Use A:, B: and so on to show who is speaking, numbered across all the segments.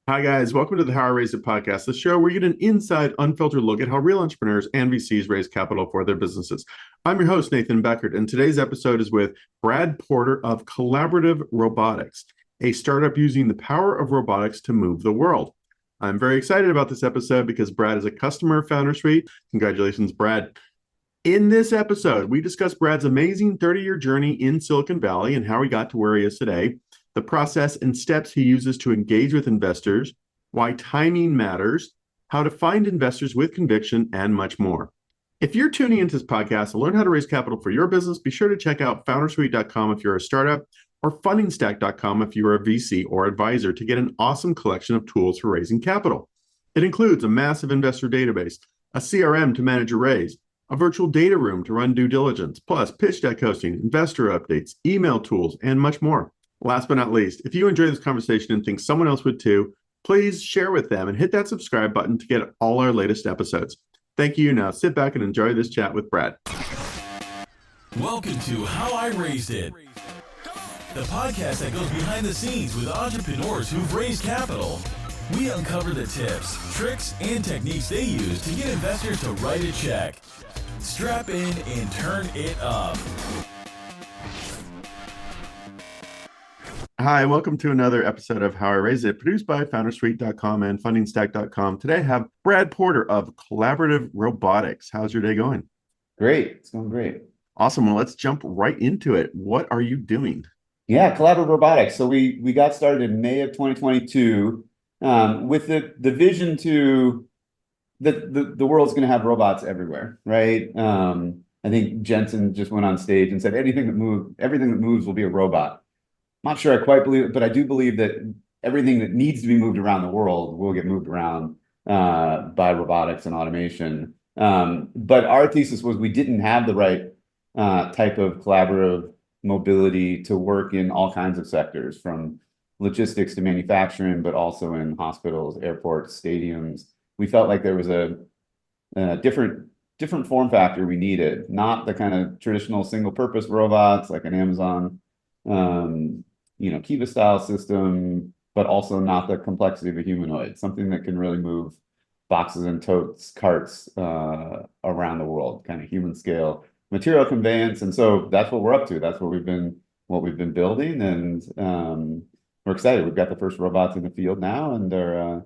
A: Hi, guys. Welcome to the How I Raised It podcast, the show where you get an inside, unfiltered look at how real entrepreneurs and VCs raise capital for their businesses. I'm your host, Nathan Beckert, and today's episode is with Brad Porter of Collaborative Robotics, a startup using the power of robotics to move the world. I'm very excited about this episode because Brad is a customer of Foundersuite. Congratulations, Brad. In this episode, we discuss Brad's amazing 30-year journey in Silicon Valley and how he got to where he is today, the process and steps he uses to engage with investors, why timing matters, how to find investors with conviction, and much more. If you're tuning into this podcast to learn how to raise capital for your business, be sure to check out foundersuite.com if you're a startup or fundingstack.com if you're a VC or advisor to get an awesome collection of tools for raising capital. It includes a massive investor database, a CRM to manage a raise, a virtual data room to run due diligence, plus pitch deck hosting, investor updates, email tools, and much more. Last but not least, if you enjoy this conversation and think someone else would too, please share with them and hit that subscribe button to get all our latest episodes. Thank you. Now sit back and enjoy this chat with Brad.
B: Welcome to How I Raised It, the podcast that goes behind the scenes with entrepreneurs who've raised capital. We uncover the tips, tricks, and techniques they use to get investors to write a check. Strap in and turn it up.
A: Hi, welcome to another episode of How I Raise It, produced by Foundersuite.com and fundingstack.com. Today I have Brad Porter of Collaborative Robotics. How's your day going?
C: Great. It's going great.
A: Awesome. Well, let's jump right into it. What are you doing?
C: Yeah, Collaborative Robotics. So we got started in May of 2022 with the vision to the world's going to have robots everywhere, right? I think Jensen just went on stage and said everything that moves will be a robot. Not sure I quite believe it, but I do believe that everything that needs to be moved around the world will get moved around by robotics and automation. But our thesis was we didn't have the right type of collaborative mobility to work in all kinds of sectors, from logistics to manufacturing, but also in hospitals, airports, stadiums. We felt like there was a different form factor we needed, not the kind of traditional single-purpose robots like an Amazon Kiva style system, but also not the complexity of a humanoid, something that can really move boxes and totes, carts around the world, kind of human scale material conveyance. And so that's what we're up to. That's what we've been building, and we're excited. We've got the first robots in the field now, and they're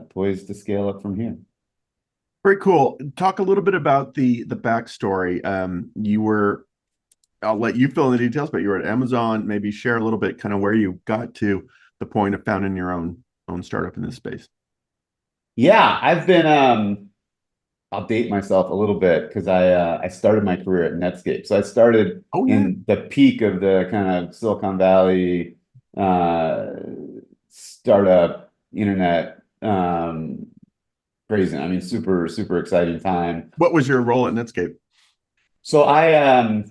C: poised to scale up from here.
A: Very cool. Talk a little bit about the backstory. I'll let you fill in the details, but you were at Amazon. Maybe share a little bit kind of where you got to the point of founding your own startup in this space.
C: Yeah, I've been I'll date myself a little bit because I started my career at Netscape. So I started in the peak of the kind of Silicon Valley startup internet crazy. I mean, super, super exciting time.
A: What was your role at Netscape?
C: So I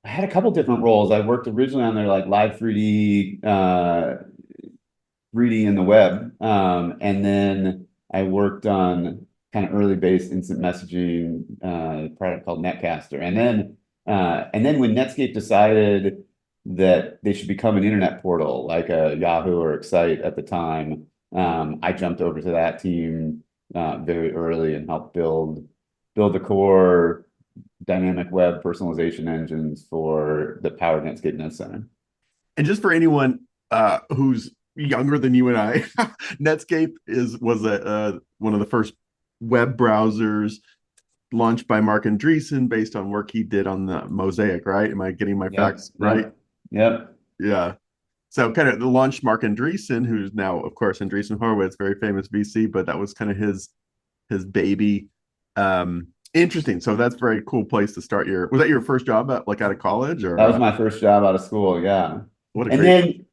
C: had a couple different roles. I worked originally on their like live 3D in the web. And then I worked on kind of early based instant messaging product called Netcaster. And then when Netscape decided that they should become an internet portal like a Yahoo or Excite at the time, I jumped over to that team very early and helped build the core dynamic web personalization engines for the powered Netscape Net Center.
A: And just for anyone who's younger than you and I, Netscape was one of the first web browsers launched by Marc Andreessen based on work he did on the Mosaic, right? Am I getting my facts right?
C: Yep.
A: Yeah. So kind of the launch Marc Andreessen, who's now, of course, Andreessen Horowitz, very famous VC, but that was kind of his baby. Interesting. So that's a very cool place to start was that your first job out of college, or?
C: That was my first job out of school. Yeah.
A: Then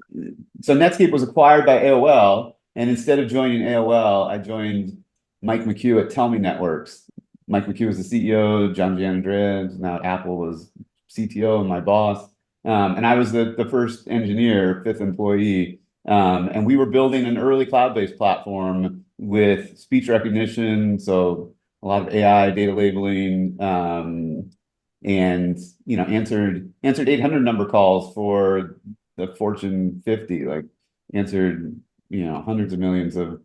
C: Netscape was acquired by AOL, and instead of joining AOL, I joined Mike McHugh at Tell Me Networks. Mike McHugh was the CEO, John Gianandrea, now at Apple, was CTO and my boss. And I was the first engineer, fifth employee. And we were building an early cloud-based platform with speech recognition, so a lot of AI, data labeling, and answered 800 number calls for the Fortune 50, like answered hundreds of millions of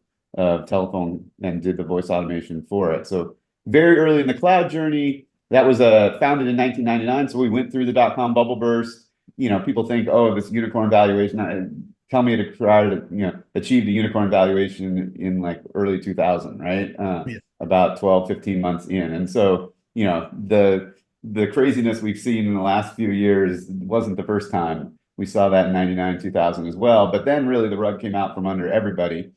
C: telephone and did the voice automation for it. So very early in the cloud journey. That was founded in 1999. So we went through the dot-com bubble burst. People think, oh, this unicorn valuation. Tell me to try to achieve the unicorn valuation in like early 2000, right?
A: Yeah.
C: About 12, 15 months in. And so, the craziness we've seen in the last few years wasn't the first time. We saw that in 99, 2000 as well. But then really the rug came out from under everybody.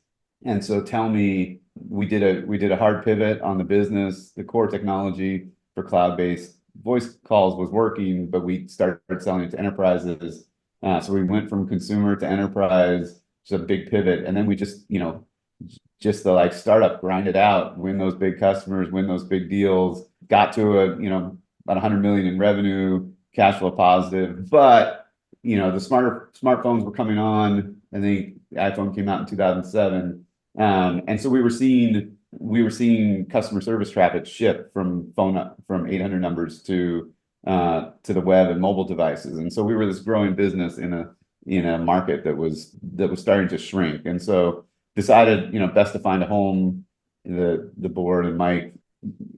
C: And so tell me, we did a hard pivot on the business. The core technology for cloud-based voice calls was working, but we started selling it to enterprises. So we went from consumer to enterprise, just a big pivot. And then we just the like startup, grind it out, win those big customers, win those big deals, got to about 100 million in revenue, cash flow positive. But the smartphones were coming on. I think the iPhone came out in 2007. And so we were seeing customer service traffic shift from 800 numbers to the web and mobile devices. And so we were this growing business in a market that was starting to shrink. And so decided, best to find a home. The board and Mike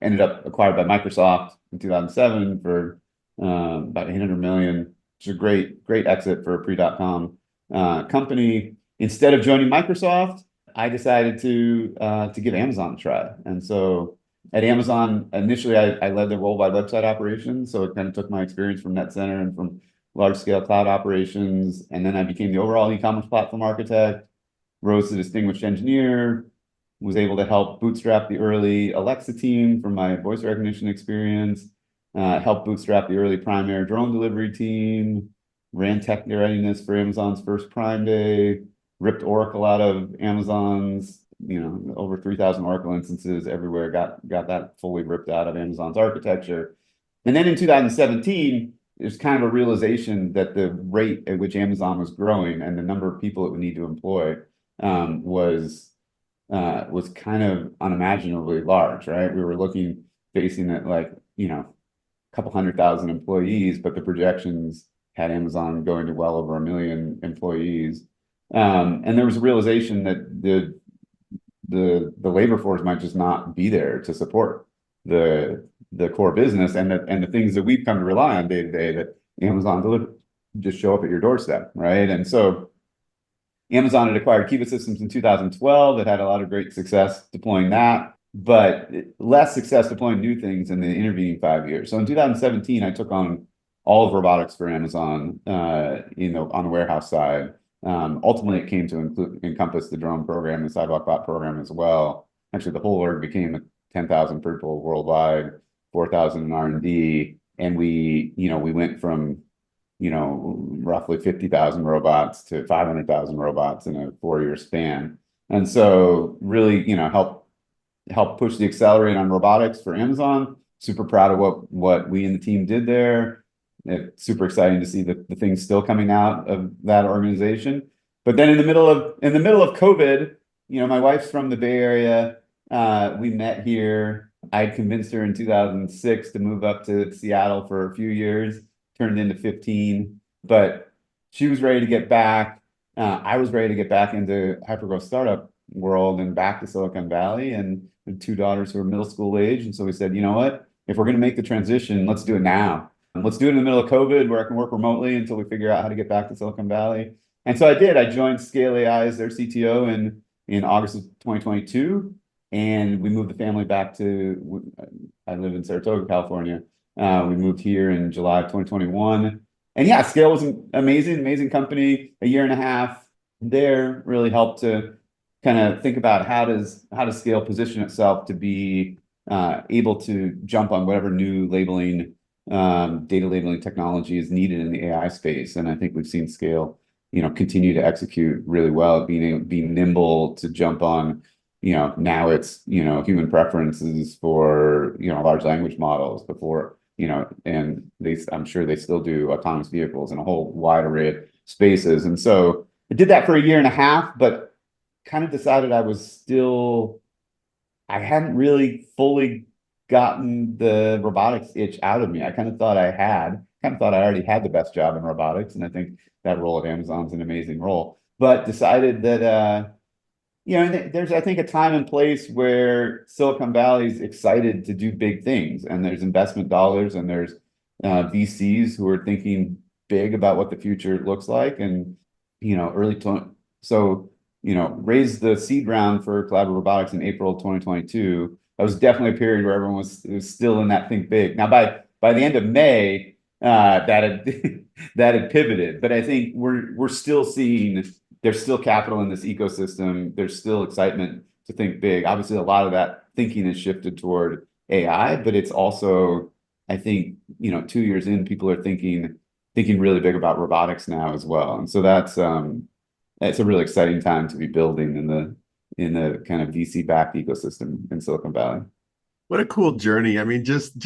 C: ended up acquired by Microsoft in 2007 for about 800 million, which is a great exit for a pre-dot-com company. Instead of joining Microsoft, I decided to give Amazon a try. And so at Amazon, initially I led the worldwide website operations. So it kind of took my experience from NetCenter and from large scale cloud operations. And then I became the overall e-commerce platform architect, rose to distinguished engineer, was able to help bootstrap the early Alexa team from my voice recognition experience, helped bootstrap the early Prime Air drone delivery team, ran tech readiness for Amazon's first Prime Day, ripped Oracle out of Amazon's, over 3,000 Oracle instances everywhere, got that fully ripped out of Amazon's architecture. And then in 2017, there's kind of a realization that the rate at which Amazon was growing and the number of people it would need to employ was kind of unimaginably large, right? We were facing at like, a couple 100,000 employees, but the projections had Amazon going to well over 1 million employees. And there was a realization that the labor force might just not be there to support the core business and the things that we've come to rely on day to day that Amazon delivers just show up at your doorstep, right? And so Amazon had acquired Kiva Systems in 2012. It had a lot of great success deploying that, but less success deploying new things in the intervening 5 years. So in 2017, I took on all of robotics for Amazon, on the warehouse side. Ultimately, it came to encompass the drone program, the sidewalk bot program as well. Actually, the whole org became 10,000 people worldwide, 4,000 in R&D, and we went from roughly 50,000 robots to 500,000 robots in a 4-year span. And so really, help push the accelerator on robotics for Amazon. Super proud of what we and the team did there. It's super exciting to see the things still coming out of that organization. But then in the middle of COVID, my wife's from the Bay Area. We met here. I'd convinced her in 2006 to move up to Seattle for a few years, turned into 15, but she was ready to get back. I was ready to get back into hypergrowth startup world and back to Silicon Valley, and 2 daughters who are middle school age. And so we said, you know what, if we're going to make the transition, let's do it now. Let's do it in the middle of COVID where I can work remotely until we figure out how to get back to Silicon Valley. And so I did. I joined Scale AI as their CTO in August of 2022. And we moved the family back to, I live in Saratoga, California. We moved here in July of 2021. And yeah, Scale was an amazing company. A year and a half there really helped to kind of think about how does Scale position itself to be able to jump on whatever new data labeling technology is needed in the AI space. And I think we've seen Scale, continue to execute really well at being nimble to jump on. Now it's, human preferences for, large language models before, and I'm sure they still do autonomous vehicles in a whole wide array of spaces. And so I did that for a year and a half, but kind of decided I hadn't really fully gotten the robotics itch out of me. I kind of thought I already had the best job in robotics. And I think that role at Amazon's an amazing role, but decided that, there's, I think, a time and place where Silicon Valley is excited to do big things, and there's investment dollars, and there's VCs who are thinking big about what the future looks like, and raised the seed round for Calibrate Robotics in April of 2022. That was definitely a period where everyone was still in that think big. Now, by the end of May, that had that had pivoted, but I think we're still seeing there's still capital in this ecosystem. There's still excitement to think big. Obviously, a lot of that thinking has shifted toward AI, but it's also, I think, 2 years in, people are thinking really big about robotics now as well. And so that's it's a really exciting time to be building in the kind of VC-backed ecosystem in Silicon Valley.
A: What a cool journey. I mean, just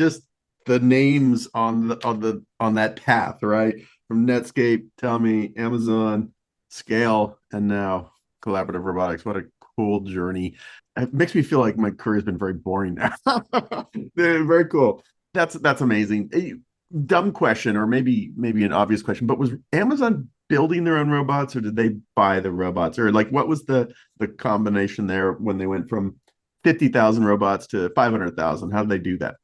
A: the names on that path, right? From Netscape, Tellme, Amazon, Scale, and now Collaborative Robotics. What a cool journey. It makes me feel like my career has been very boring now. Very cool. That's amazing. A dumb question, or maybe an obvious question, but was Amazon building their own robots, or did they buy the robots? Or like, what was the combination there when they went from 50,000 robots to 500,000? How did they do that?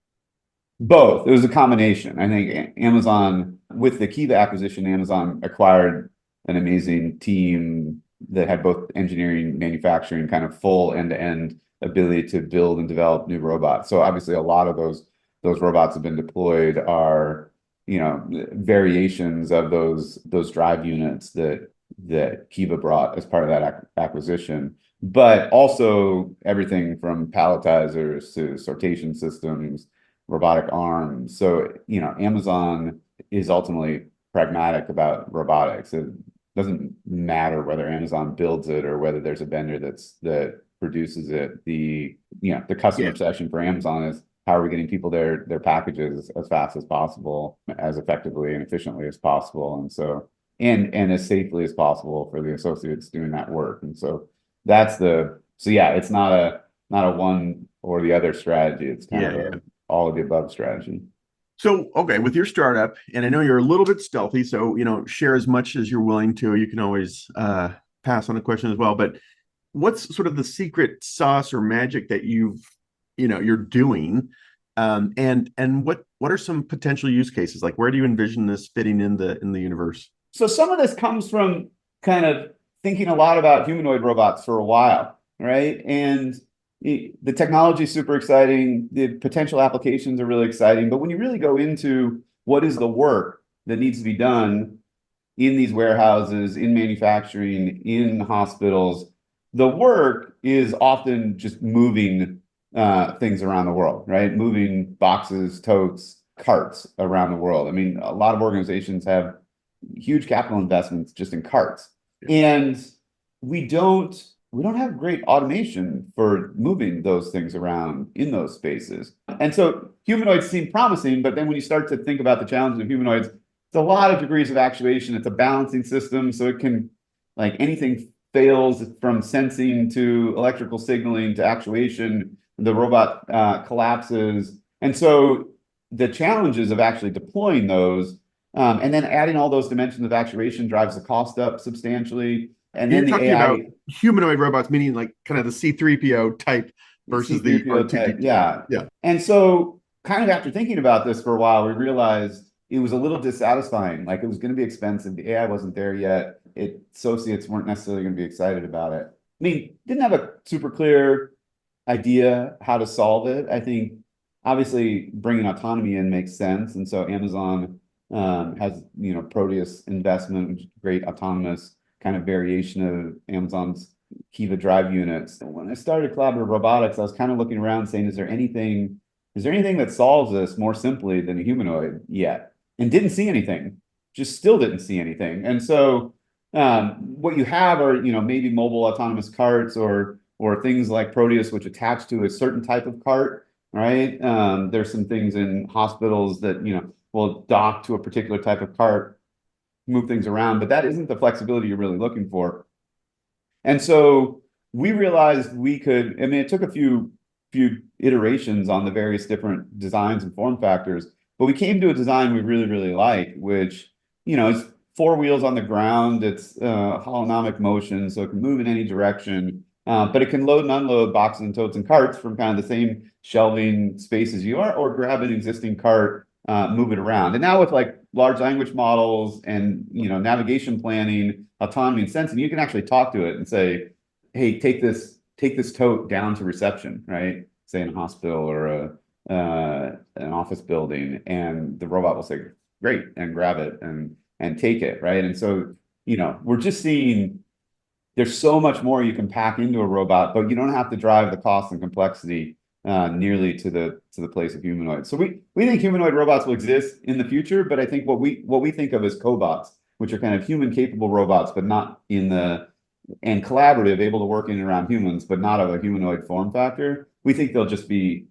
C: Both. It was a combination. I think Amazon, with the Kiva acquisition, Amazon acquired an amazing team that had both engineering, manufacturing, kind of full end-to-end ability to build and develop new robots. So obviously, a lot of those robots have been deployed are variations of those drive units that Kiva brought as part of that acquisition, but also everything from palletizers to sortation systems, robotic arms. So Amazon is ultimately pragmatic about robotics. It doesn't matter whether Amazon builds it or whether there's a vendor that produces it. The customer obsession for Amazon is, how are we getting people their packages as fast as possible, as effectively and efficiently as possible, and as safely as possible for the associates doing that work. And so it's not a one or the other strategy. It's kind of all of the above strategy.
A: So, okay, with your startup, and I know you're a little bit stealthy, so share as much as you're willing to. You can always pass on a question as well. But what's sort of the secret sauce or magic that you're doing, and what are some potential use cases? Like, where do you envision this fitting in the universe?
C: So some of this comes from kind of thinking a lot about humanoid robots for a while, right? And the technology is super exciting. The potential applications are really exciting. But when you really go into what is the work that needs to be done in these warehouses, in manufacturing, in hospitals, the work is often just moving things around the world, right? Moving boxes, totes, carts around the world. I mean, a lot of organizations have huge capital investments just in carts, and we don't have great automation for moving those things around in those spaces. And so humanoids seem promising, but then when you start to think about the challenges of humanoids, it's a lot of degrees of actuation. It's a balancing system, so it can, like, anything fails from sensing to electrical signaling to actuation. The robot collapses. And so the challenges of actually deploying those and then adding all those dimensions of actuation drives the cost up substantially. And then
A: You're
C: the
A: talking
C: AI
A: about humanoid robots, meaning like kind of the C3PO type versus the
C: C3PO type, yeah. And so kind of after thinking about this for a while, we realized it was a little dissatisfying. Like, it was going to be expensive. The AI wasn't there yet. Associates weren't necessarily going to be excited about it. I mean, didn't have a super clear idea how to solve it. I think obviously bringing autonomy in makes sense, and so Amazon has Proteus investment, which is great autonomous kind of variation of Amazon's Kiva drive units. And when I started Collaborative Robotics, I was kind of looking around saying, is there anything that solves this more simply than a humanoid yet? And didn't see anything. Just still didn't see anything. And so what you have are maybe mobile autonomous carts or things like Proteus, which attach to a certain type of cart, right? There's some things in hospitals that will dock to a particular type of cart, move things around, but that isn't the flexibility you're really looking for. And so we realized we could. I mean, it took a few iterations on the various different designs and form factors, but we came to a design we really, really like, which is 4 wheels on the ground. It's holonomic motion, so it can move in any direction. but it can load and unload boxes and totes and carts from kind of the same shelving space as you are, or grab an existing cart, move it around. And now with like large language models and navigation planning, autonomy and sensing, you can actually talk to it and say, hey, take this tote down to reception, right? Say in a hospital or an office building, and the robot will say, great, and grab it and take it, right? And so, we're just seeing there's so much more you can pack into a robot, but you don't have to drive the cost and complexity nearly to the place of humanoids. So we think humanoid robots will exist in the future, but I think what we think of as cobots, which are kind of human capable robots, but not and collaborative, able to work in and around humans, but not of a humanoid form factor. We think they'll just be,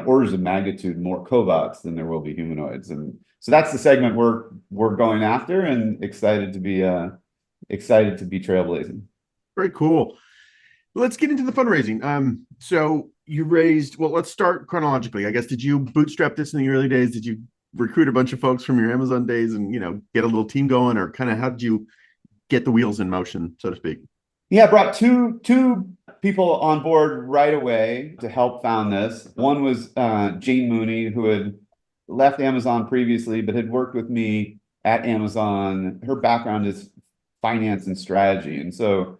C: orders of magnitude more cobots than there will be humanoids. And so that's the segment we're going after, and excited to be trailblazing.
A: Very cool. Let's get into the fundraising. So you raised, well, let's start chronologically. I guess, did you bootstrap this in the early days? Did you recruit a bunch of folks from your Amazon days and, get a little team going, or kind of how did you get the wheels in motion, so to speak?
C: Yeah, I brought two people on board right away to help found this. One was Jane Mooney, who had left Amazon previously, but had worked with me at Amazon. Her background is finance and strategy. And so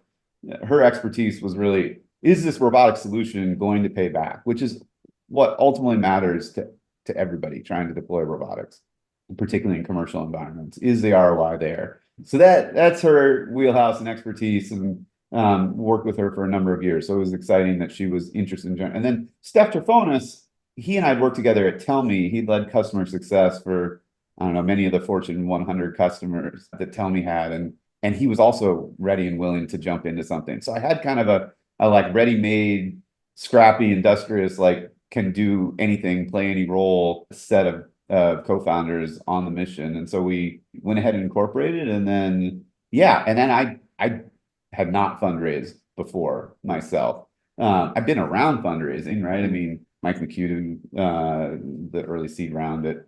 C: her expertise was really, is this robotic solution going to pay back? Which is what ultimately matters to everybody trying to deploy robotics, particularly in commercial environments. Is the ROI there? So that's her wheelhouse and expertise, and worked with her for a number of years. So it was exciting that she was interested in. And then Steph Trifonis, he and I had worked together at Tellme. He led customer success for, I don't know, many of the Fortune 100 customers that Tellme had. And he was also ready and willing to jump into something. So I had kind of a like ready-made, scrappy, industrious, like can do anything, play any role set of co-founders on the mission. And so we went ahead and incorporated, and then I had not fundraised before myself. I've been around fundraising, right? I mean, Mike McHugh, the early seed round at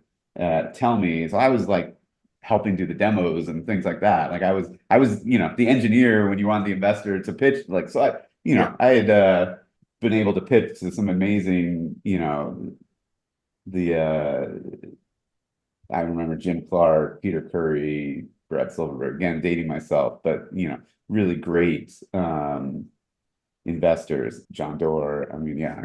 C: Tellme. So I was like helping do the demos and things like that. Like I was, the engineer when you want the investor to pitch. Like, so I had been able to pitch to some amazing, I remember Jim Clark, Peter Curry, Brett Silverberg, again, dating myself, but, really great investors, John Doerr. I mean, yeah,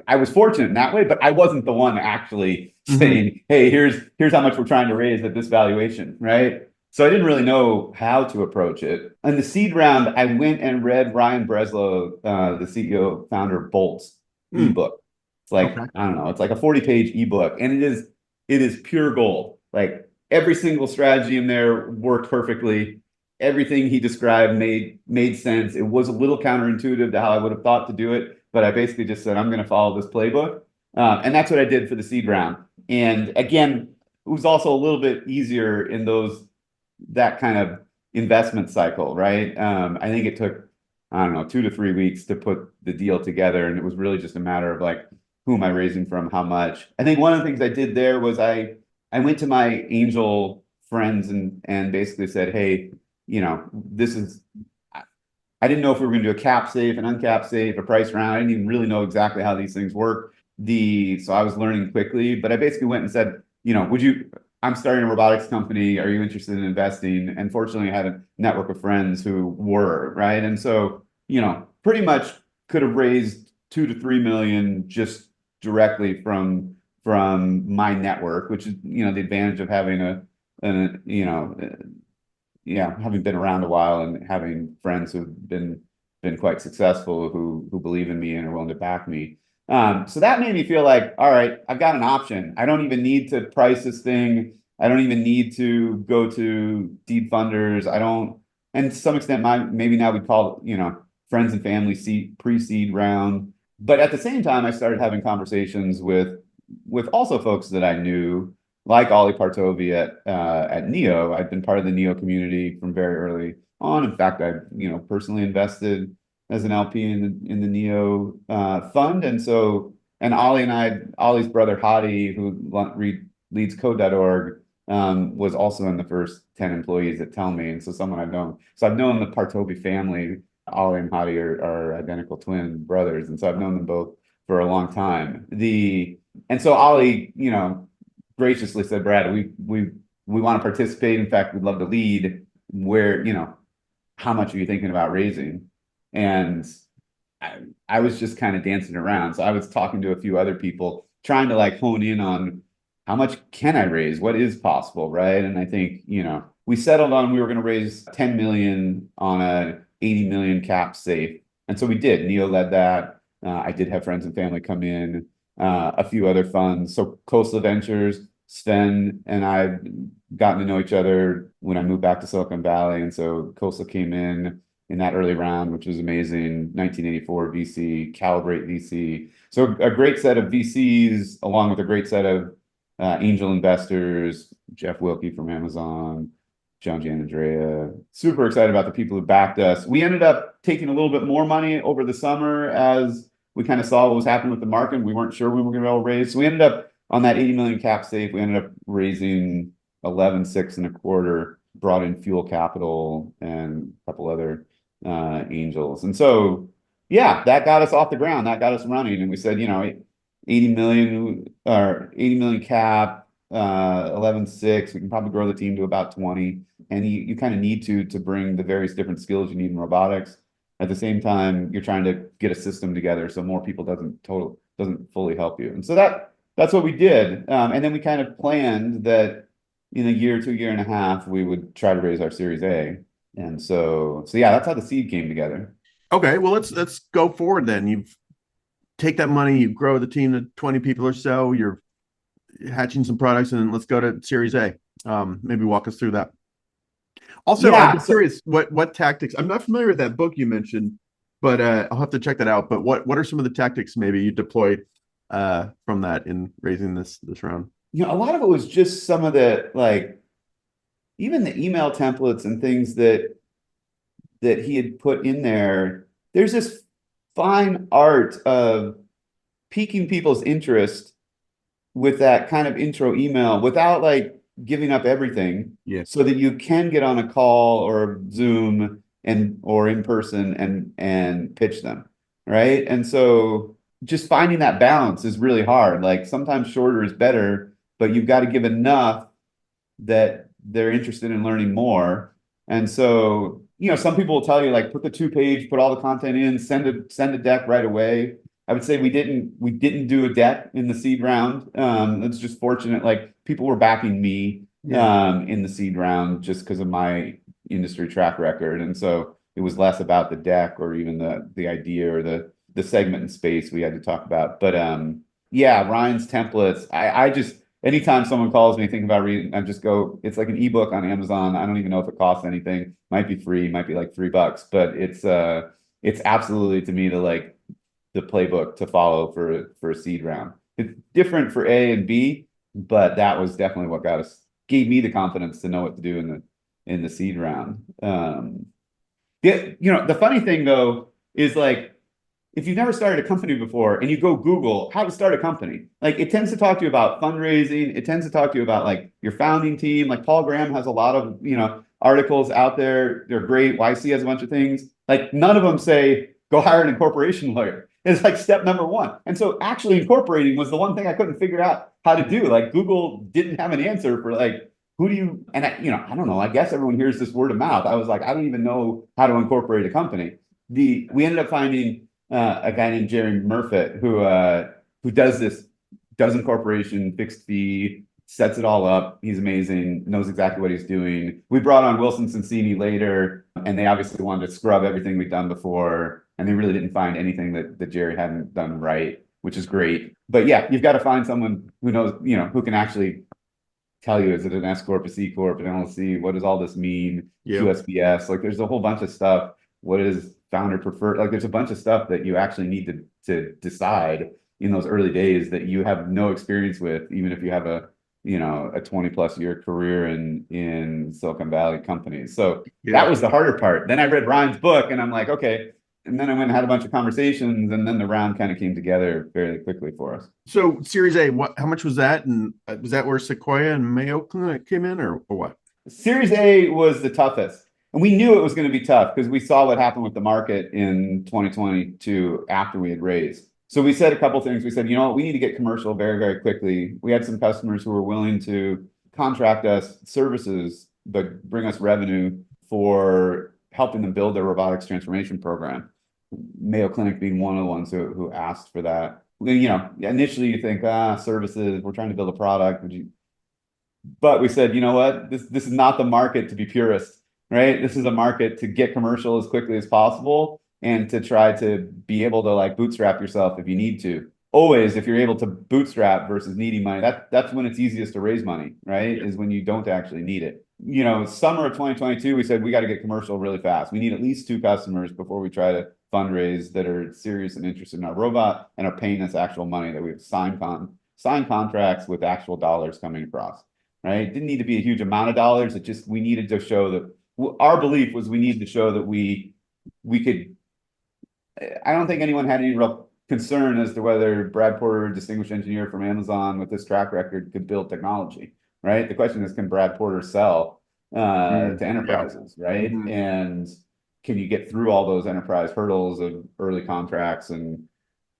C: I was fortunate in that way, but I wasn't the one actually saying, hey, here's how much we're trying to raise at this valuation, right? So I didn't really know how to approach it. In the seed round, I went and read Ryan Breslow, the CEO, founder of Bolt's ebook. It's like, I don't know, it's like a 40-page ebook, and it is pure gold. Like every single strategy in there worked perfectly. Everything he described made sense. It was a little counterintuitive to how I would have thought to do it, but I basically just said, I'm going to follow this playbook. And that's what I did for the seed round. And again, it was also a little bit easier in that kind of investment cycle, right? I think it took, I don't know, 2 to 3 weeks to put the deal together. And it was really just a matter of like, who am I raising from, how much? I think one of the things I did there was I went to my angel friends and basically said, hey, this is, I didn't know if we were going to do a cap safe, an uncap safe, a price round. I didn't even really know exactly how these things work. So I was learning quickly, but I basically went and said, I'm starting a robotics company. Are you interested in investing? And fortunately, I had a network of friends who were, right? And so, pretty much could have raised 2 to 3 million just directly from my network, which is, the advantage of having having been around a while and having friends who've been quite successful who believe in me and are willing to back me. So that made me feel like, all right, I've got an option. I don't even need to price this thing. I don't even need to go to seed funders. And to some extent, maybe now we call it, friends and family pre-seed round. But at the same time, I started having conversations with also folks that I knew, like Ollie Partovi at Neo. I'd been part of the Neo community from very early on. In fact, I personally invested as an LP in the Neo fund. And Ollie's brother Hadi, who leads Code.org, was also in the first 10 employees at Tellme. And so someone I've known. So I've known the Partovi family Ollie and Hadi are identical twin brothers, and so I've known them both for a long time. And so Ollie, graciously said, Brad, we want to participate. In fact, we'd love to lead. Where, how much are you thinking about raising? And I was just kind of dancing around. So I was talking to a few other people, trying to like hone in on how much can I raise? What is possible, right? And I think, we settled on we were going to raise 10 million on a 80 million cap safe. And so we did. Neil led that. I did have friends and family come in, a few other funds. So Khosla Ventures, Sven and I gotten to know each other when I moved back to Silicon Valley. And so Khosla came in that early round, which was amazing. 1984 VC, Calibrate VC. So a great set of VCs, along with a great set of angel investors, Jeff Wilkie from Amazon, John Gianandrea. Super excited about the people who backed us. We ended up taking a little bit more money over the summer as we kind of saw what was happening with the market. We weren't sure we were going to be able to raise. So we ended up on that 80 million cap safe, we ended up raising 11.6 and a quarter, brought in Fuel Capital and a couple other angels. And so, yeah, that got us off the ground. That got us running. And we said, 80 million cap, 11.6, we can probably grow the team to about 20. And you kind of need to bring the various different skills you need in robotics. At the same time, you're trying to get a system together so more people doesn't fully help you. And so that's what we did. And then we kind of planned that in a year to a year and a half, we would try to raise our Series A. And so yeah, that's how the seed came together.
A: Okay, well, let's go forward then. You take that money, you grow the team to 20 people or so, you're hatching some products, and then let's go to Series A. Maybe walk us through that. Also, yeah, I'm curious what tactics. I'm not familiar with that book you mentioned, but I'll have to check that out. But what are some of the tactics maybe you deployed from that in raising this round?
C: A lot of it was just some of the even the email templates and things that he had put in there. There's this fine art of piquing people's interest with that kind of intro email without giving up everything, so that you can get on a call or Zoom or in person and pitch them, right? And so just finding that balance is really hard. Sometimes shorter is better, but you've got to give enough that they're interested in learning more. And so, some people will tell you put the 2-page, put all the content in, send a deck right away. I would say we didn't do a deck in the seed round. It's just fortunate. People were backing me in the seed round just because of my industry track record. And so it was less about the deck or even the idea or the segment and space we had to talk about. But yeah, Ryan's templates. I just, anytime someone calls me thinking about reading, I just go, it's like an ebook on Amazon. I don't even know if it costs anything. Might be free, might be like $3, but it's absolutely to me the playbook to follow for a seed round. It's different for A and B, but that was definitely what gave me the confidence to know what to do in the seed round. The funny thing though is if you've never started a company before and you go Google how to start a company, it tends to talk to you about fundraising. It tends to talk to you about your founding team. Paul Graham has a lot of, articles out there. They're great. YC has a bunch of things. None of them say, go hire an incorporation lawyer. It's step number one. And so actually incorporating was the one thing I couldn't figure out how to do. Google didn't have an answer for who do you, and I don't know, I guess everyone hears this word of mouth. I was I don't even know how to incorporate a company. We ended up finding a guy named Jerry Murfitt who does incorporation, fixed fee, sets it all up. He's amazing, knows exactly what he's doing. We brought on Wilson Cincini later, and they obviously wanted to scrub everything we'd done before, and they really didn't find anything that Jerry hadn't done right, which is great. But yeah, you've got to find someone who knows, who can actually tell you, is it an S Corp, a C Corp, an LLC? What does all this mean? QSBS, there's a whole bunch of stuff. What is founder preferred? There's a bunch of stuff that you actually need to decide in those early days that you have no experience with, even if you have a 20+ year career in Silicon Valley companies. So that was the harder part. Then I read Ryan's book and I'm like, okay. And then I went and had a bunch of conversations, and then the round kind of came together fairly quickly for us.
A: So Series A, how much was that? And was that where Sequoia and Mayo Clinic came in, or what?
C: Series A was the toughest. And we knew it was going to be tough because we saw what happened with the market in 2022 after we had raised. So we said a couple of things. We said, you know what, we need to get commercial very, very quickly. We had some customers who were willing to contract us services, but bring us revenue for helping them build their robotics transformation program. Mayo Clinic being one of the ones who asked for that. You know, initially you think, services, we're trying to build a product. But we said, you know what, this is not the market to be purist, right? This is a market to get commercial as quickly as possible and to try to be able to like bootstrap yourself if you need to. Always, if you're able to bootstrap versus needing money, that's when it's easiest to raise money, right? Is when you don't actually need it. You know, summer of 2022, we said we got to get commercial really fast. We need at least 2 customers before we try to fundraise that are serious and interested in our robot and are paying us actual money, that we've signed contracts with actual dollars coming across, right? It didn't need to be a huge amount of dollars. It just, we needed to show that our belief was we needed to show that we could. I don't think anyone had any real concern as to whether Brad Porter, distinguished engineer from Amazon with this track record, could build technology, right? The question is, can Brad Porter sell to enterprises, right? And can you get through all those enterprise hurdles of early contracts and,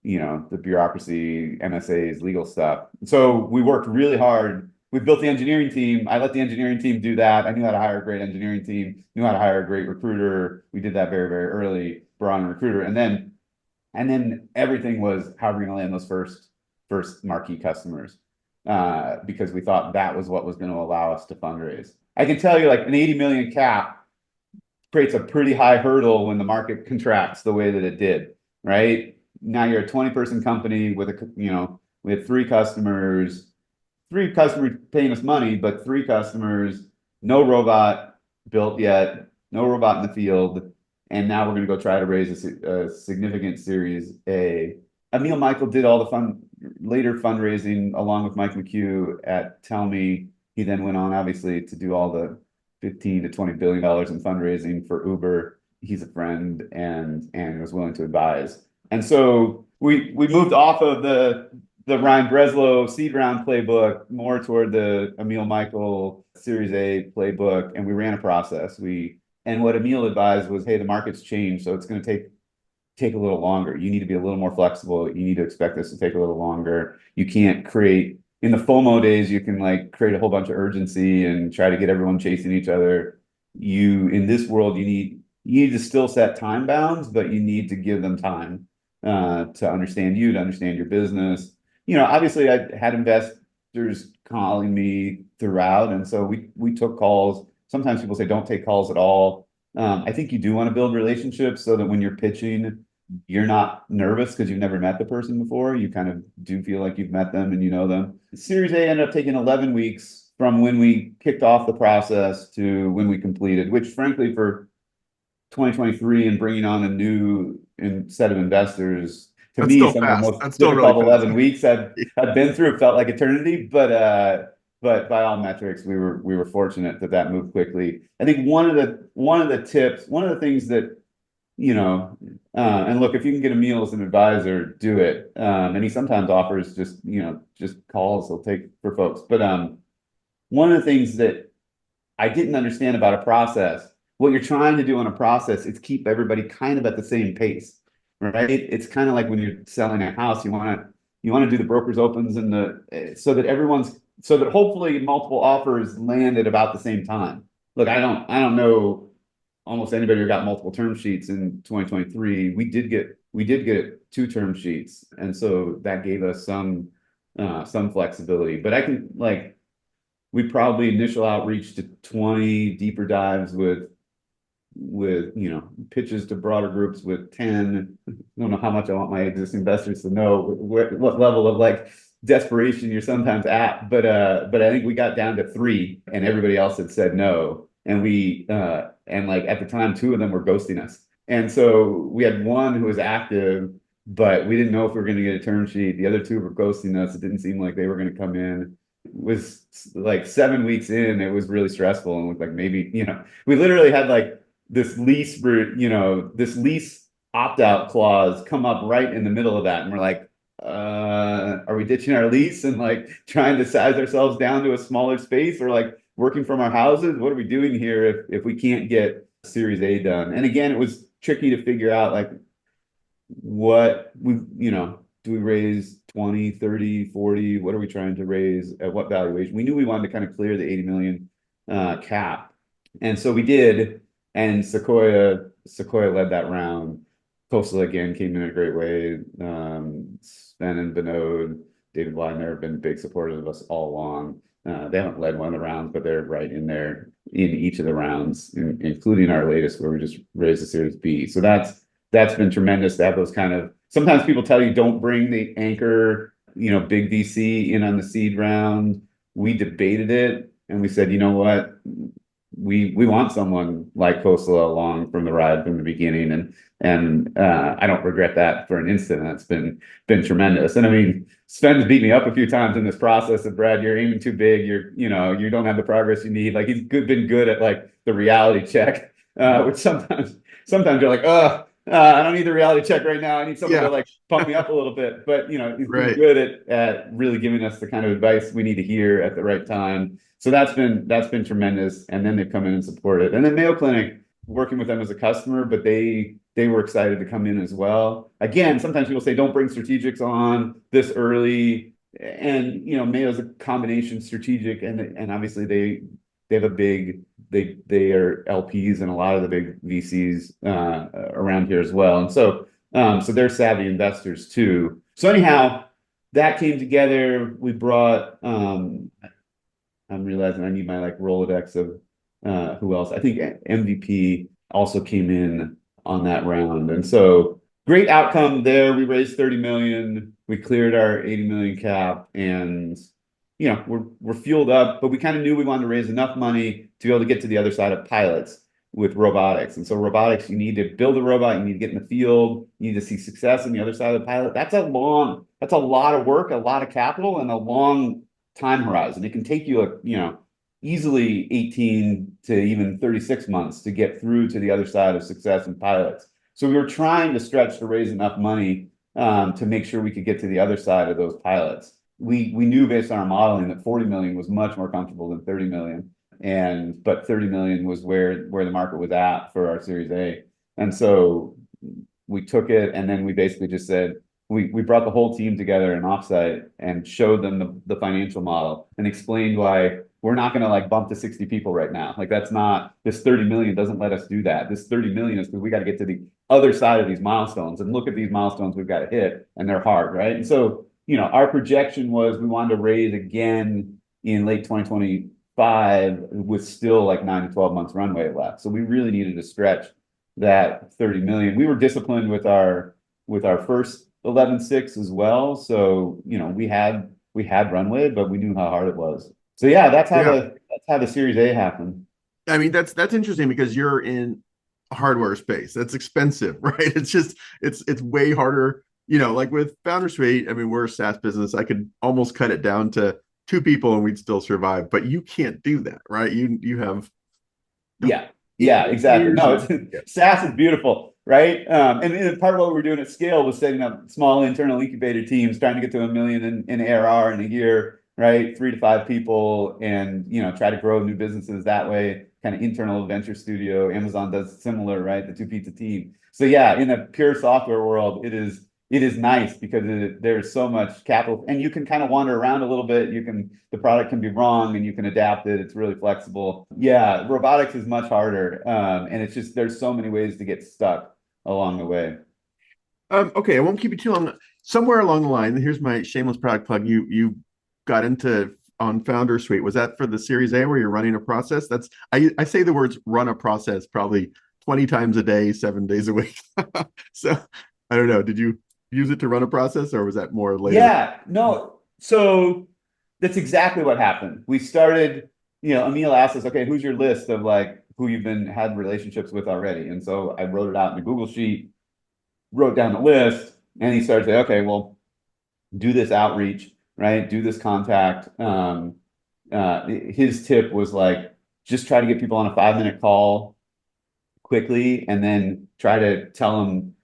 C: you know, the bureaucracy, MSAs, legal stuff? So we worked really hard. We built the engineering team. I let the engineering team do that. I knew how to hire a great engineering team, knew how to hire a great recruiter. We did that very, very early, brought on a recruiter. And then everything was, how are we going to land those first marquee customers? Because we thought that was what was going to allow us to fundraise. I can tell you, like, an 80 million cap creates a pretty high hurdle when the market contracts the way that it did, right? Now you're a 20-person company with we had 3 customers paying us money, but 3 customers, no robot built yet, no robot in the field. And now we're going to go try to raise a significant Series A. Emil Michael did all the later fundraising along with Mike McHugh at Tell Me. He then went on, obviously, to do all the $15 to $20 billion in fundraising for Uber. He's a friend and was willing to advise. And so we moved off of the Ryan Breslow seed round playbook more toward the Emil Michael Series A playbook, and we ran a process. And what Emil advised was, hey, the market's changed, so it's going to take a little longer. You need to be a little more flexible. You need to expect this to take a little longer. You can't create, in the FOMO days, you can like create a whole bunch of urgency and try to get everyone chasing each other. In this world, you need to still set time bounds, but you need to give them time to understand you, to understand your business. You know, obviously I had investors calling me throughout. And so we took calls. Sometimes people say, don't take calls at all. I think you do want to build relationships so that when you're pitching, you're not nervous because you've never met the person before. You kind of do feel like you've met them and you know them. Series A ended up taking 11 weeks from when we kicked off the process to when we completed, which frankly for 2023 and bringing on a new set of investors, to me, some of the most difficult 11 weeks I've been through. It felt like eternity, but by all metrics, we were fortunate that moved quickly. I think one of the tips, one of the things that, you know, and look, if you can get Emil as an advisor, do it. And he sometimes offers just calls he'll take for folks. But one of the things that I didn't understand about a process, what you're trying to do on a process is keep everybody kind of at the same pace, right? It's kind of like when you're selling a house, you want to do the broker's opens and so that hopefully multiple offers land at about the same time. Look, I don't know almost anybody who got multiple term sheets in 2023. We did get 2 term sheets, and so that gave us some flexibility. But we probably initial outreach to 20, deeper dives with pitches to broader groups with 10. I don't know how much I want my existing investors to know what level of desperation you're sometimes at, but I think we got down to 3 and everybody else had said no. And at the time, 2 of them were ghosting us. And so we had 1 who was active, but we didn't know if we were going to get a term sheet. The other 2 were ghosting us. It didn't seem like they were going to come in. It was like 7 weeks in, it was really stressful and looked like maybe, we literally had this lease opt-out clause come up right in the middle of that. And we're like, are we ditching our lease and trying to size ourselves down to a smaller space, or working from our houses? What are we doing here if we can't get Series A done. And again, it was tricky to figure out like what we, do we raise 20, 30, 40? What are we trying to raise at what valuation? We knew we wanted to kind of clear the 80 million cap. And so we did, and Sequoia led that round. Khosla again came in a great way. Sven and Vinod, David Widener have been big supporters of us all along. They haven't led one of the rounds, but they're right in there in each of the rounds, including our latest where we just raised a Series B. So that's been tremendous to have those kind of. Sometimes people tell you don't bring the anchor, big VC in on the seed round. We debated it and we said, you know what, we want someone like Khosla along from the ride from the beginning, and I don't regret that for an instant. That's been tremendous. And I mean, Sven's beat me up a few times in this process of, Brad, you're aiming too big. You don't have the progress you need. Like, he's been good at like the reality check, which sometimes you're like, I don't need the reality check right now. I need someone to like pump me up a little bit. But he's been good at really giving us the kind of advice we need to hear at the right time. So that's been tremendous. And then they've come in and supported. And then Mayo Clinic, working with them as a customer, but they were excited to come in as well. Again, sometimes people say don't bring strategics on this early. And Mayo's a combination strategic and obviously they have a big, they are LPs and a lot of the big VCs around here as well. And so they're savvy investors too. So anyhow, that came together. We brought I'm realizing I need my like Rolodex of who else. I think MVP also came in on that round. And so great outcome there. We raised 30 million. We cleared our 80 million cap, and we're fueled up, but we kind of knew we wanted to raise enough money to be able to get to the other side of pilots with robotics. And so robotics, you need to build a robot, you need to get in the field, you need to see success on the other side of the pilot. That's a lot of work, a lot of capital, and a long time horizon. It can take you easily 18 to even 36 months to get through to the other side of success in pilots. So we were trying to stretch to raise enough money to make sure we could get to the other side of those pilots. We knew based on our modeling that 40 million was much more comfortable than 30 million. But 30 million was where the market was at for our Series A. And so we took it, and then we basically just said, we brought the whole team together in offsite and showed them the financial model and explained why we're not going to like bump to 60 people right now. Like, that's not, this 30 million doesn't let us do that. This 30 million is because we got to get to the other side of these milestones, and look at these milestones we've got to hit, and they're hard, right? And so, our projection was we wanted to raise again in late 2025 with still like 9 to 12 months runway left. So we really needed to stretch that 30 million. We were disciplined with our first 11.6 as well. So, we had runway, but we knew how hard it was. So yeah, that's how the Series A happened.
A: I mean, that's interesting because you're in a hardware space. That's expensive, right? It's way harder. Like with Foundersuite, I mean, we're a SaaS business. I could almost cut it down to 2 people and we'd still survive, but you can't do that, right? You have.
C: Yeah, exactly. No, SaaS is beautiful, right? And part of what we're doing at scale was setting up small internal incubator teams, trying to get to $1 million in ARR in a year, right? 3 to 5 people, and try to grow new businesses that way. Kind of internal venture studio. Amazon does similar, right? The 2 pizza team. So yeah, in a pure software world, it is nice because there's so much capital, and you can kind of wander around a little bit. The product can be wrong and you can adapt it. It's really flexible. Yeah, robotics is much harder. And it's just, there's so many ways to get stuck along the way.
A: Okay, I won't keep you too long. Somewhere along the line, here's my shameless product plug. You got into on Foundersuite. Was that for the Series A where you're running a process? I say the words run a process probably 20 times a day, 7 days a week. So I don't know. Did you use it to run a process, or was that more later?
C: Yeah, no. So that's exactly what happened. We started, Emil asked us, okay, who's your list of like who you've had relationships with already? And so I wrote it out in a Google sheet, wrote down the list, and he started saying, okay, well, do this outreach, right? Do this contact. His tip was like, just try to get people on a 5-minute call quickly, and then try to tell them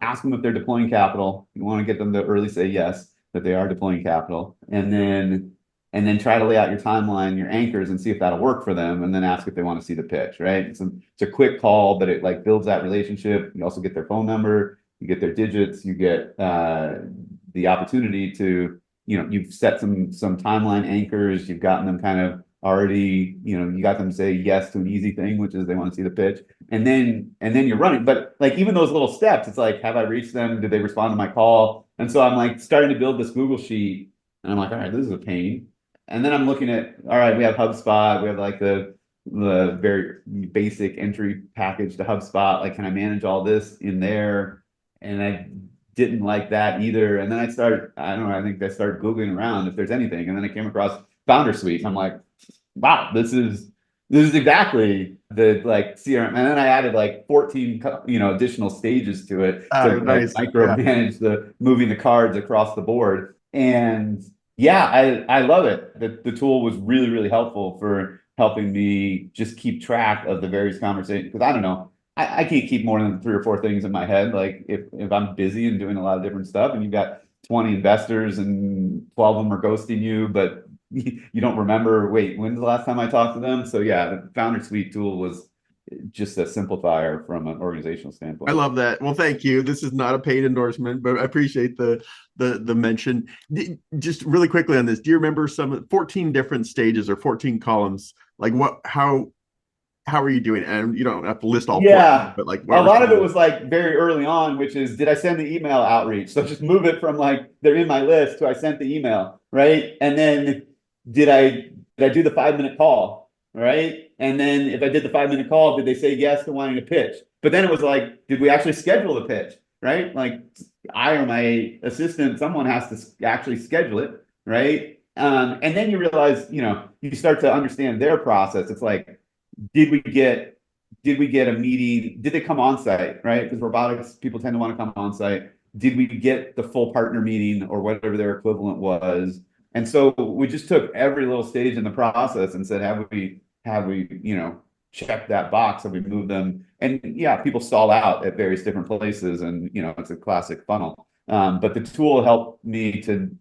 C: ask them if they're deploying capital. You want to get them to early say yes, that they are deploying capital. And then and then try to lay out your timeline, your anchors, and see if that'll work for them, and then ask if they want to see the pitch, right? It's a quick call, but it like builds that relationship. You also get their phone number, you get their digits, you get the opportunity to, you've set some timeline anchors, you've gotten them kind of already, you got them to say yes to an easy thing, which is they want to see the pitch, and then you're running. But like even those little steps, it's like, have I reached them? Did they respond to my call? And so I'm like starting to build this Google sheet, and I'm like, all right, this is a pain. And then I'm looking at, all right, we have HubSpot, we have like the very basic entry package to HubSpot. Like, can I manage all this in there? And I didn't like that either. And then I started Googling around if there's anything. And then I came across Foundersuite. I'm like, wow, this is exactly the like CRM. And then I added like 14, additional stages to it to
A: Nice.
C: micromanage the moving the cards across the board. And yeah, I love it. The tool was really, really helpful for helping me just keep track of the various conversations. Because I don't know, I can't keep more than 3 or 4 things in my head. Like if I'm busy and doing a lot of different stuff, and you've got 20 investors and 12 of them are ghosting you, but you don't remember, wait, when's the last time I talked to them? So yeah, the Foundersuite tool was just a simplifier from an organizational standpoint.
A: I love that. Well, thank you. This is not a paid endorsement, but I appreciate the mention. Just really quickly on this, do you remember some 14 different stages or 14 columns? Like how are you doing? And you don't have to list all 14, but like
C: a lot of it was like very early on, which is, did I send the email outreach? So just move it from like they're in my list to I sent the email, right? And then did I do the 5-minute call, right? And then if I did the 5-minute call, did they say yes to wanting to pitch? But then it was like, did we actually schedule the pitch, right? Like I or my assistant, someone has to actually schedule it, right? And then you realize, you start to understand their process. It's like, did we get a meeting? Did they come on site, right? Because robotics people tend to want to come on site. Did we get the full partner meeting or whatever their equivalent was? And so we just took every little stage in the process and said, have we checked that box? Have we moved them? And yeah, people stall out at various different places, and it's a classic funnel. But the tool helped me to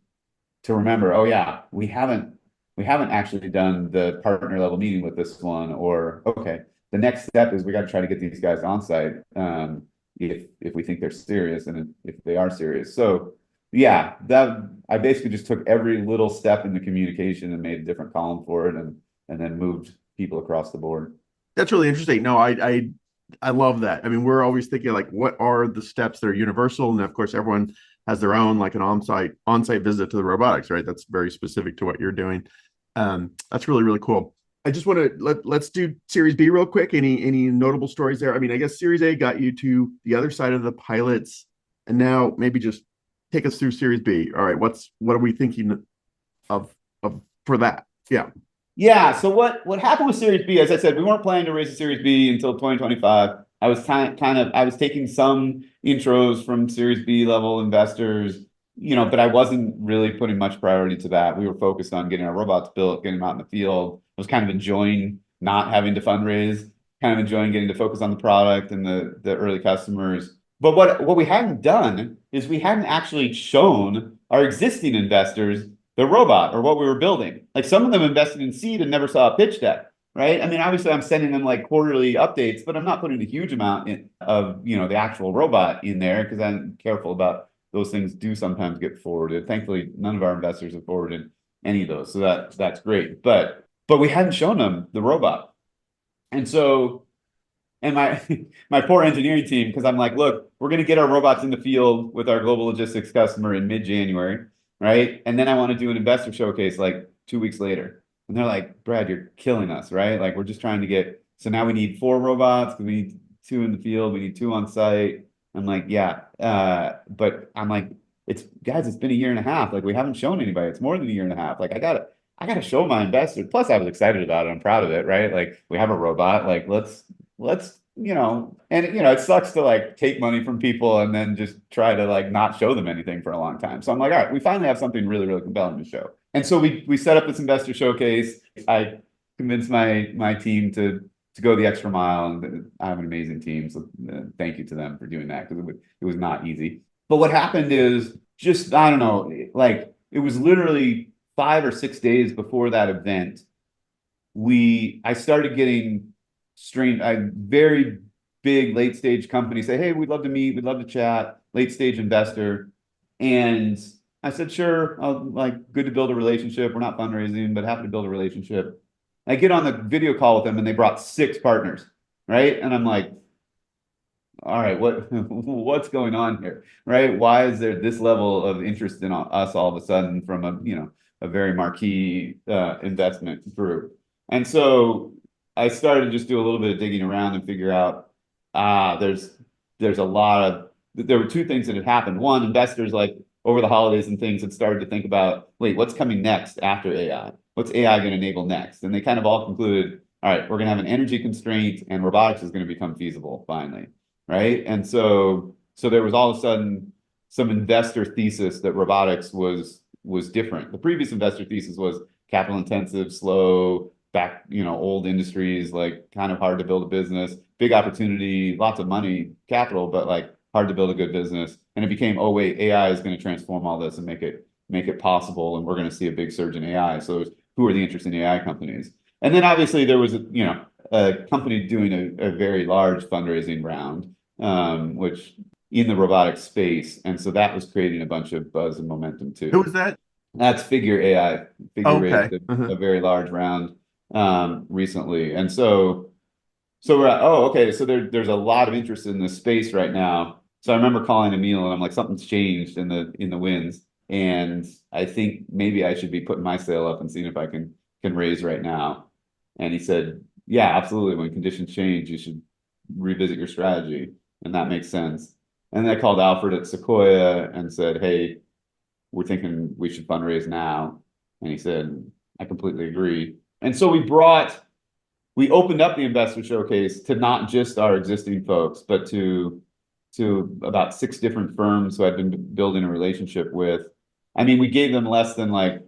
C: remember, oh yeah, we haven't actually done the partner level meeting with this one, or okay, the next step is we got to try to get these guys on site if we think they're serious, and if they are serious. So yeah, that I basically just took every little step in the communication and made a different column for it, and then moved people across the board.
A: That's really interesting. No, I love that. I mean, we're always thinking like, what are the steps that are universal? And of course, everyone has their own, like an on-site visit to the robotics, right? That's very specific to what you're doing. That's really, really cool. I just want to let's do Series B real quick. Any notable stories there? I mean, I guess Series A got you to the other side of the pilots, and now maybe just take us through Series B. All right, what are we thinking of for that?
C: Yeah. So what happened with Series B? As I said, we weren't planning to raise a Series B until 2025. I was I was taking some intros from Series B level investors, but I wasn't really putting much priority to that. We were focused on getting our robots built, getting them out in the field. I was kind of enjoying not having to fundraise, kind of enjoying getting to focus on the product and the early customers. But what we hadn't done is we hadn't actually shown our existing investors the robot or what we were building. Like some of them invested in seed and never saw a pitch deck, right? I mean, obviously I'm sending them like quarterly updates, but I'm not putting a huge amount of the actual robot in there, because I'm careful about those things do sometimes get forwarded. Thankfully, none of our investors have forwarded any of those, so that's great. But we hadn't shown them the robot, and so. And my poor engineering team, because I'm like, look, we're going to get our robots in the field with our global logistics customer in mid-January, right? And then I want to do an investor showcase like 2 weeks later. And they're like, Brad, you're killing us, right? Like, we're just trying to get, so now we need 4 robots, we need 2 in the field, we need 2 on site. I'm like, yeah. But I'm like, it's been a year and a half. Like, we haven't shown anybody. It's more than a year and a half. Like, I gotta show my investors. Plus, I was excited about it. I'm proud of it, right? Like, we have a robot. Like, let's and it sucks to like take money from people and then just try to like not show them anything for a long time. So I'm like, all right, we finally have something really, really compelling to show. And so we set up this investor showcase. I convinced my team to go the extra mile, and I have an amazing team. So thank you to them for doing that, because it was not easy. But what happened is just, I don't know, like it was literally 5 or 6 days before that event, I started getting very big late stage companies say, hey, we'd love to meet, we'd love to chat, late stage investor. And I said, sure, good to build a relationship. We're not fundraising, but happy to build a relationship. I get on the video call with them and they brought 6 partners, right? And I'm like, all right, what's going on here, right? Why is there this level of interest in us all of a sudden from a very marquee investment group? And so I started to just do a little bit of digging around and figure out there were 2 things that had happened. One, investors like over the holidays and things had started to think about, wait, what's coming next after AI? What's AI going to enable next? And they kind of all concluded, all right, we're going to have an energy constraint and robotics is going to become feasible finally, right? And so there was all of a sudden some investor thesis that robotics was different. The previous investor thesis was capital intensive, slow, old industries, like kind of hard to build a business, big opportunity, lots of money, capital, but like hard to build a good business. And it became, oh wait, AI is going to transform all this and make it possible, and we're going to see a big surge in AI. So who are the interesting AI companies? And then obviously there was a company doing a very large fundraising round, which in the robotics space, and so that was creating a bunch of buzz and momentum too.
A: Who was that?
C: That's Figure AI. Figure
A: Okay.
C: raised a very large round recently, and so we're at, oh, okay, so there's a lot of interest in this space right now. So I remember calling Emil and I'm like, something's changed in the winds, and I think maybe I should be putting my sail up and seeing if I can raise right now. And he said, yeah, absolutely. When conditions change, you should revisit your strategy, and that makes sense. And then I called Alfred at Sequoia and said, hey, we're thinking we should fundraise now. And he said, I completely agree. And so we opened up the investor showcase to not just our existing folks, but to about 6 different firms who I'd been building a relationship with. I mean, we gave them less than like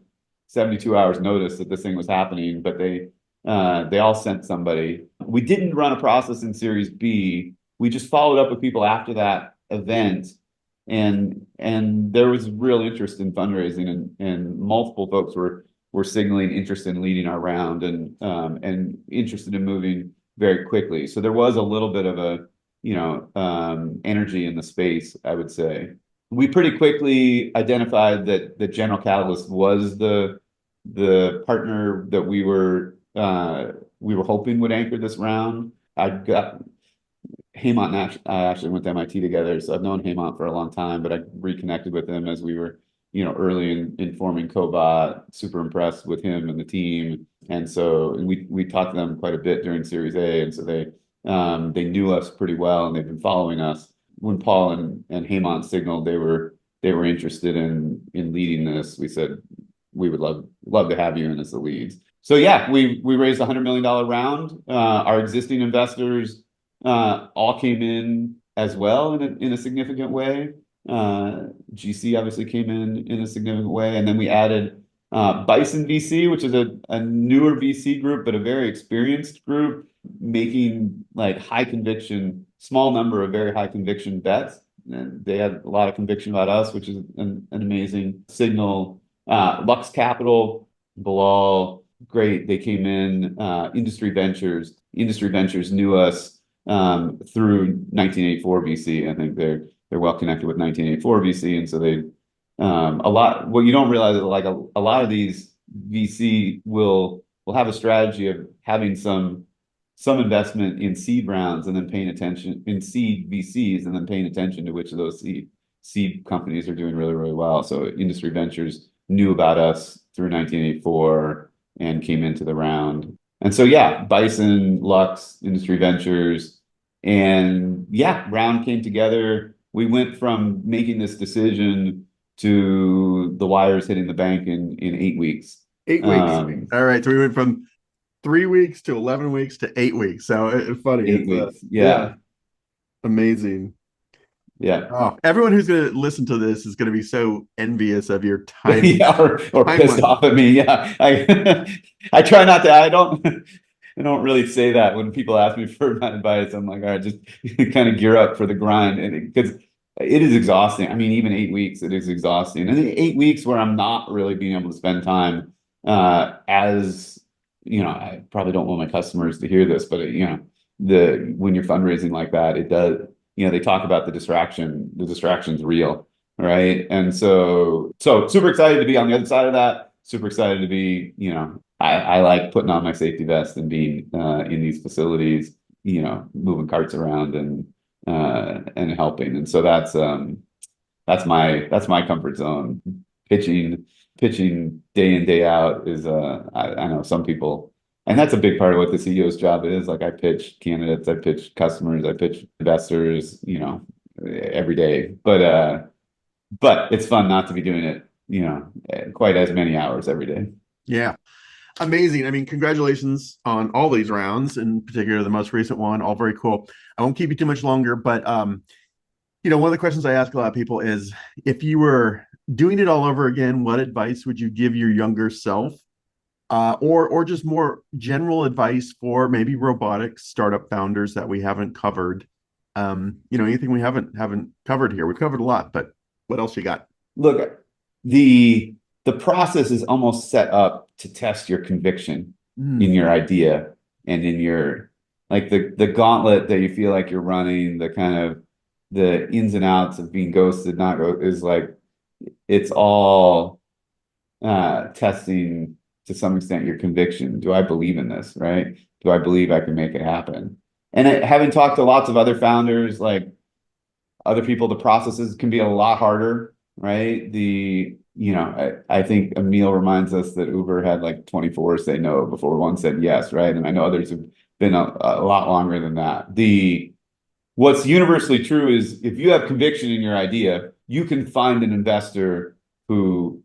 C: 72 hours notice that this thing was happening, but they all sent somebody. We didn't run a process in Series B. We just followed up with people after that event, and there was real interest in fundraising, and multiple folks were signaling interest in leading our round and interested in moving very quickly. So there was a little bit of a energy in the space, I would say. We pretty quickly identified that General Catalyst was the partner that we were hoping would anchor this round. I got Hemant and I actually went to MIT together, so I've known Hemant for a long time, but I reconnected with him as we were early in forming Cobot. Super impressed with him and the team, and so we talked to them quite a bit during Series A, and so they knew us pretty well, and they've been following us. When Paul and Hemant signaled they were interested in leading this, we said we would love to have you in as the leads. So yeah, we raised a $100 million round. Our existing investors all came in as well in a significant way. GC obviously came in a significant way, and then we added Bison VC, which is a newer VC group, but a very experienced group, making like high conviction, small number of very high conviction bets. And they had a lot of conviction about us, which is an amazing signal. Lux Capital, Bilal, great. They came in. Industry Ventures knew us through 1984 VC. I think they're well connected with 1984 VC, and so they what you don't realize is like a lot of these VC will have a strategy of having some investment in seed rounds and then paying attention in seed VCs and then paying attention to which of those seed companies are doing really, really well. So Industry Ventures knew about us through 1984 and came into the round. And so yeah, Bison, Lux, Industry Ventures, and yeah, round came together. We went from making this decision to the wires hitting the bank in 8 weeks.
A: 8 weeks. All right. So we went from 3 weeks to 11 weeks to 8 weeks. So it's funny.
C: 8 weeks. Yeah.
A: Amazing.
C: Yeah.
A: Oh, everyone who's going to listen to this is going to be so envious of your time.
C: Yeah, or pissed off at me. Yeah. I try not to, I don't really say that when people ask me for my advice. I'm like, all right, just kind of gear up for the grind. And because it is exhausting. I mean, even 8 weeks, it is exhausting. And then 8 weeks where I'm not really being able to spend time, as I probably don't want my customers to hear this, but when you're fundraising like that, it does, they talk about the distraction's real, right? And so super excited to be on the other side of that. Super excited to be, I like putting on my safety vest and being in these facilities, moving carts around and helping. And so that's my comfort zone. Pitching day in, day out is I know some people, and that's a big part of what the CEO's job is. Like I pitch candidates, I pitch customers, I pitch investors, every day. But it's fun not to be doing it, quite as many hours every day.
A: Yeah. Amazing. I mean, congratulations on all these rounds, in particular the most recent one. All very cool. I won't keep you too much longer, but one of the questions I ask a lot of people is, if you were doing it all over again, what advice would you give your younger self? Or just more general advice for maybe robotics startup founders that we haven't covered. Anything we haven't covered here. We've covered a lot, but what else you got?
C: Look, the process is almost set up to test your conviction in your idea and in your, like, the gauntlet that you feel like you're running, the kind of the ins and outs of being ghosted, not go, is like, it's all testing to some extent your conviction. Do I believe in this, right? Do I believe I can make it happen? And having talked to lots of other founders, like other people, the processes can be a lot harder, right? I think Emil reminds us that Uber had like 24 say no before one said yes, right? And I know others have been a lot longer than that. What's universally true is, if you have conviction in your idea, you can find an investor who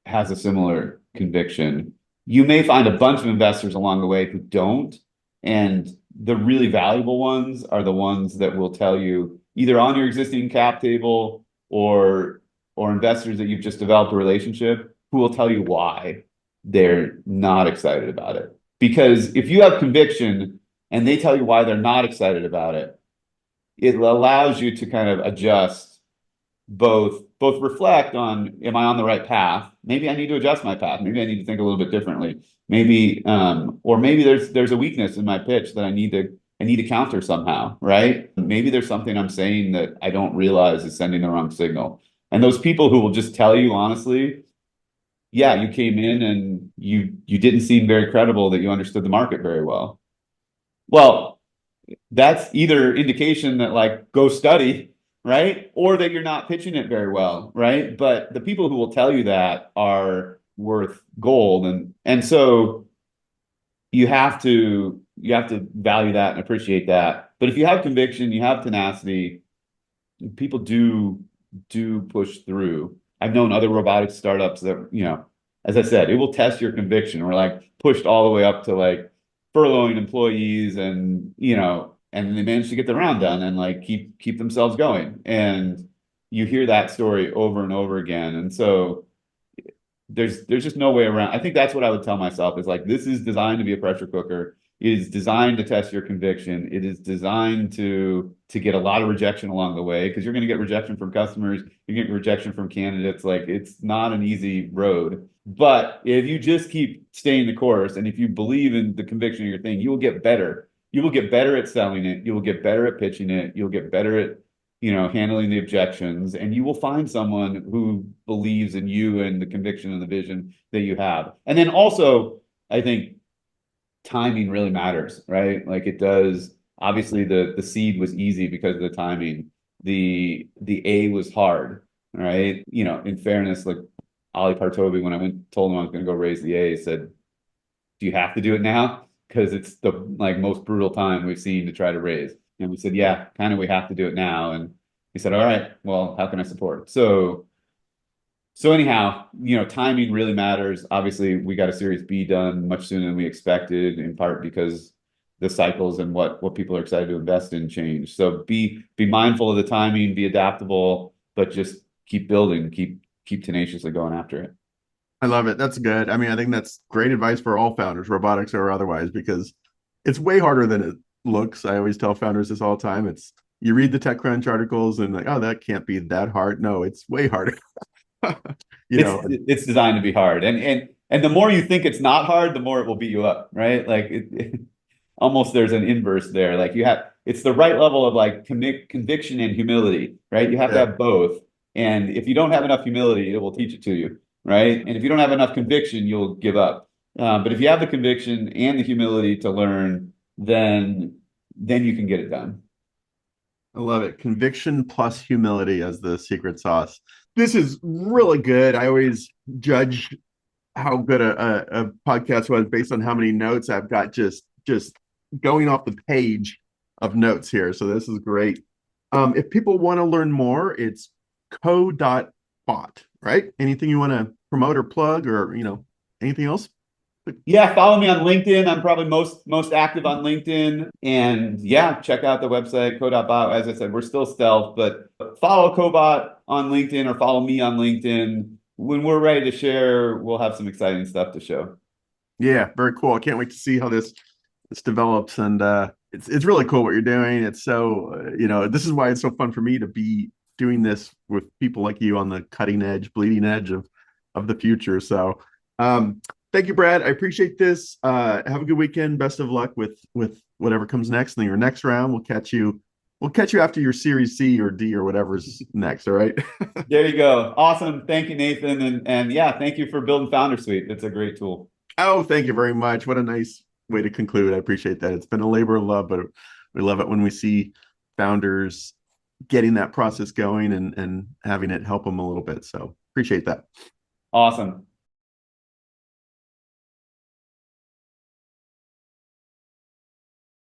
C: has a similar conviction. You may find a bunch of investors along the way who don't, and the really valuable ones are the ones that will tell you, either on your existing cap table or investors that you've just developed a relationship, who will tell you why they're not excited about it. Because if you have conviction and they tell you why they're not excited about it, it allows you to kind of adjust, both reflect on, am I on the right path? Maybe I need to adjust my path. Maybe I need to think a little bit differently. Maybe, or maybe there's a weakness in my pitch that I need to counter somehow, right? Maybe there's something I'm saying that I don't realize is sending the wrong signal. And those people who will just tell you honestly, yeah, you came in and you didn't seem very credible, that you understood the market very well. Well, that's either indication that, like, go study, right? Or that you're not pitching it very well, right? But the people who will tell you that are worth gold. And so you have to value that and appreciate that. But if you have conviction, you have tenacity, people do push through. I've known other robotics startups that, as I said, it will test your conviction. We're like pushed all the way up to like furloughing employees, and and they managed to get the round done and like keep themselves going. And you hear that story over and over again. And so there's just no way around. I think that's what I would tell myself, is like, this is designed to be a pressure cooker. It is designed to test your conviction. It is designed to get a lot of rejection along the way, because you're going to get rejection from customers, you get rejection from candidates. Like, it's not an easy road. But if you just keep staying the course, and if you believe in the conviction of your thing, you will get better. You will get better at selling it. You will get better at pitching it. You'll get better at, handling the objections, and you will find someone who believes in you and the conviction and the vision that you have. And then also, I think timing really matters, right? Like, it does. Obviously, the seed was easy because of the timing. The A was hard, right? In fairness, like Ali Partovi, when I told him I was going to go raise the A, said, "Do you have to do it now? Because it's the most brutal time we've seen to try to raise." And we said, "Yeah, kind of, we have to do it now." And he said, "All right, well, how can I support?" So anyhow, timing really matters. Obviously, we got a Series B done much sooner than we expected, in part because the cycles and what people are excited to invest in change. So be mindful of the timing, be adaptable, but just keep building, keep tenaciously going after it.
A: I love it. That's good. I mean, I think that's great advice for all founders, robotics or otherwise, because it's way harder than it looks. I always tell founders this all the time. It's You read the TechCrunch articles and like, oh, that can't be that hard. No, it's way harder. You know,
C: It's designed to be hard, and the more you think it's not hard, the more it will beat you up, right? Like almost there's an inverse there. Like it's the right level of like conviction and humility, right? You have to
A: yeah.
C: have both. And if you don't have enough humility, it will teach it to you, right? And if you don't have enough conviction, you'll give up. But if you have the conviction and the humility to learn, then you can get it done.
A: I love it. Conviction plus humility as the secret sauce. This is really good. I always judge how good a podcast was based on how many notes I've got just going off the page of notes here. So this is great. If people want to learn more, it's co.bot, right? Anything you want to promote or plug or, anything else?
C: Yeah, follow me on LinkedIn. I'm probably most active on LinkedIn. And yeah, check out the website, Cobot. As I said, we're still stealth, but follow Cobot on LinkedIn or follow me on LinkedIn. When we're ready to share, we'll have some exciting stuff to show.
A: Yeah, very cool. I can't wait to see how this develops. And it's really cool what you're doing. It's so, this is why it's so fun for me to be doing this with people like you on the cutting edge, bleeding edge of the future. So thank you, Brad. I appreciate this. Have a good weekend. Best of luck with whatever comes next. And then your next round, we'll catch you after your Series C or D or whatever's next. All right.
C: There you go. Awesome. Thank you, Nathan. And yeah, thank you for building Foundersuite. It's a great tool.
A: Oh, thank you very much. What a nice way to conclude. I appreciate that. It's been a labor of love, but we love it when we see founders getting that process going and having it help them a little bit. So appreciate that.
C: Awesome.